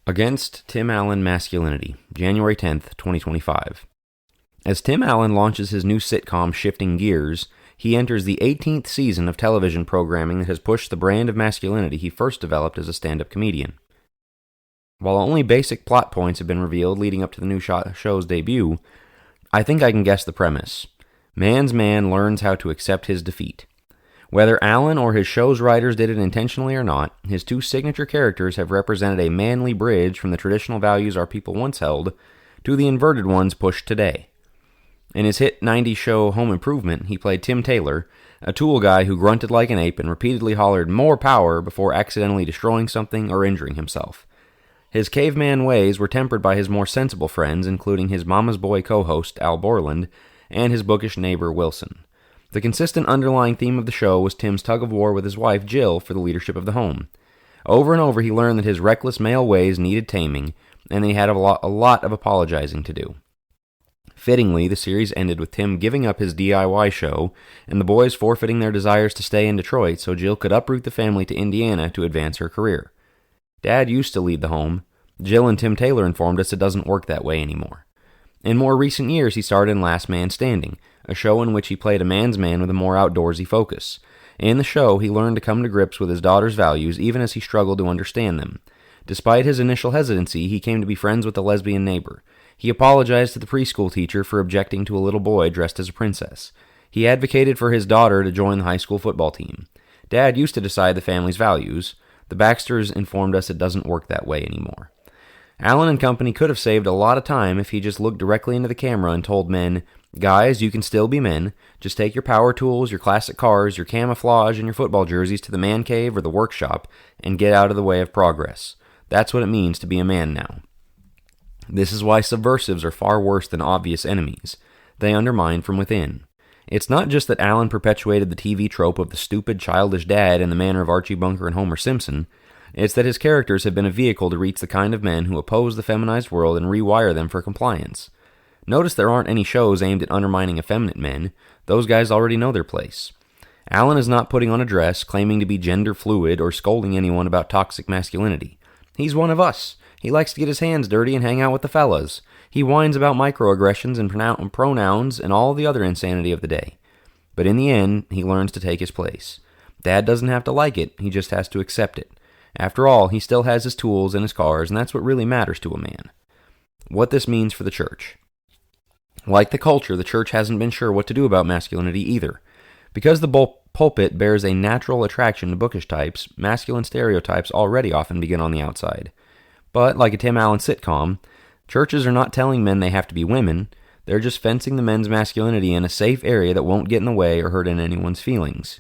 Against Tim Allen Masculinity, January 10th, 2025. As Tim Allen launches his new sitcom Shifting Gears, he enters the 18th season of television programming that has pushed the brand of masculinity he first developed as a stand-up comedian. While only basic plot points have been revealed leading up to the new show's debut, I think I can guess the premise. Man's man learns how to accept his defeat. Whether Allen or his show's writers did it intentionally or not, his two signature characters have represented a manly bridge from the traditional values our people once held to the inverted ones pushed today. In his hit 90s show Home Improvement, he played Tim Taylor, a tool guy who grunted like an ape and repeatedly hollered "more power" before accidentally destroying something or injuring himself. His caveman ways were tempered by his more sensible friends, including his Mama's Boy co-host Al Borland and his bookish neighbor Wilson. The consistent underlying theme of the show was Tim's tug-of-war with his wife Jill for the leadership of the home. Over and over he learned that his reckless male ways needed taming, and he had a lot of apologizing to do. Fittingly, the series ended with Tim giving up his DIY show, and the boys forfeiting their desires to stay in Detroit so Jill could uproot the family to Indiana to advance her career. Dad used to lead the home. Jill and Tim Taylor informed us it doesn't work that way anymore. In more recent years, he starred in Last Man Standing, a show in which he played a man's man with a more outdoorsy focus. In the show, he learned to come to grips with his daughter's values even as he struggled to understand them. Despite his initial hesitancy, he came to be friends with a lesbian neighbor. He apologized to the preschool teacher for objecting to a little boy dressed as a princess. He advocated for his daughter to join the high school football team. Dad used to decide the family's values. The Baxters informed us it doesn't work that way anymore. Allen and company could have saved a lot of time if he just looked directly into the camera and told men, "Guys, you can still be men. Just take your power tools, your classic cars, your camouflage, and your football jerseys to the man cave or the workshop and get out of the way of progress. That's what it means to be a man now." This is why subversives are far worse than obvious enemies. They undermine from within. It's not just that Allen perpetuated the TV trope of the stupid, childish dad in the manner of Archie Bunker and Homer Simpson. It's that his characters have been a vehicle to reach the kind of men who oppose the feminized world and rewire them for compliance. Notice there aren't any shows aimed at undermining effeminate men. Those guys already know their place. Allen is not putting on a dress, claiming to be gender fluid, or scolding anyone about toxic masculinity. He's one of us. He likes to get his hands dirty and hang out with the fellas. He whines about microaggressions and pronouns and all the other insanity of the day. But in the end, he learns to take his place. Dad doesn't have to like it, he just has to accept it. After all, he still has his tools and his cars, and that's what really matters to a man. What this means for the church. Like the culture, the church hasn't been sure what to do about masculinity either. Because the pulpit bears a natural attraction to bookish types, masculine stereotypes already often begin on the outside. But, like a Tim Allen sitcom, churches are not telling men they have to be women, they're just fencing the men's masculinity in a safe area that won't get in the way or hurt anyone's feelings.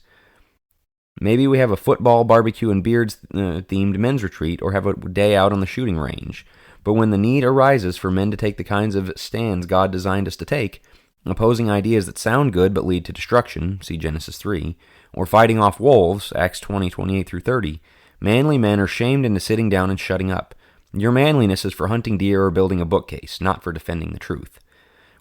Maybe we have a football, barbecue, and beards themed men's retreat, or have a day out on the shooting range. But when the need arises for men to take the kinds of stands God designed us to take, opposing ideas that sound good but lead to destruction, see Genesis 3, or fighting off wolves, Acts 20:28-30, manly men are shamed into sitting down and shutting up. Your manliness is for hunting deer or building a bookcase, not for defending the truth.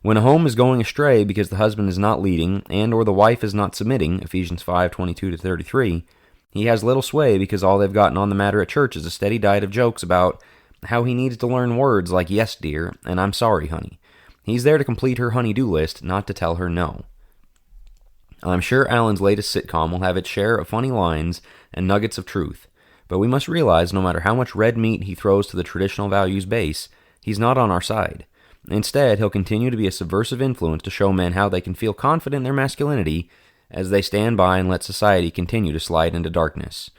When a home is going astray because the husband is not leading and or the wife is not submitting, Ephesians 5:22-33, he has little sway because all they've gotten on the matter at church is a steady diet of jokes about how he needs to learn words like "yes, dear," and "I'm sorry, honey." He's there to complete her honey-do list, not to tell her no. I'm sure Allen's latest sitcom will have its share of funny lines and nuggets of truth, but we must realize no matter how much red meat he throws to the traditional values base, he's not on our side. Instead, he'll continue to be a subversive influence to show men how they can feel confident in their masculinity as they stand by and let society continue to slide into darkness.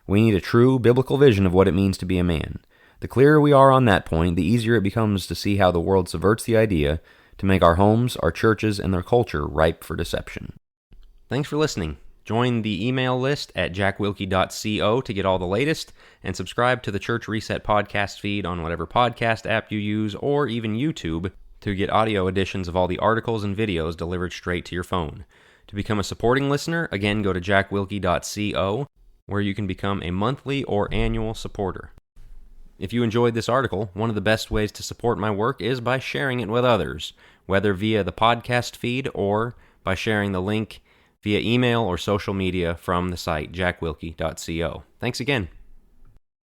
We need a true biblical vision of what it means to be a man. The clearer we are on that point, the easier it becomes to see how the world subverts the idea to make our homes, our churches, and their culture ripe for deception. Thanks for listening. Join the email list at jackwilkie.co to get all the latest, and subscribe to the Church Reset podcast feed on whatever podcast app you use, or even YouTube, to get audio editions of all the articles and videos delivered straight to your phone. To become a supporting listener, again go to jackwilkie.co, where you can become a monthly or annual supporter. If you enjoyed this article, one of the best ways to support my work is by sharing it with others, whether via the podcast feed or by sharing the link via email or social media from the site jackwilkie.co. Thanks again.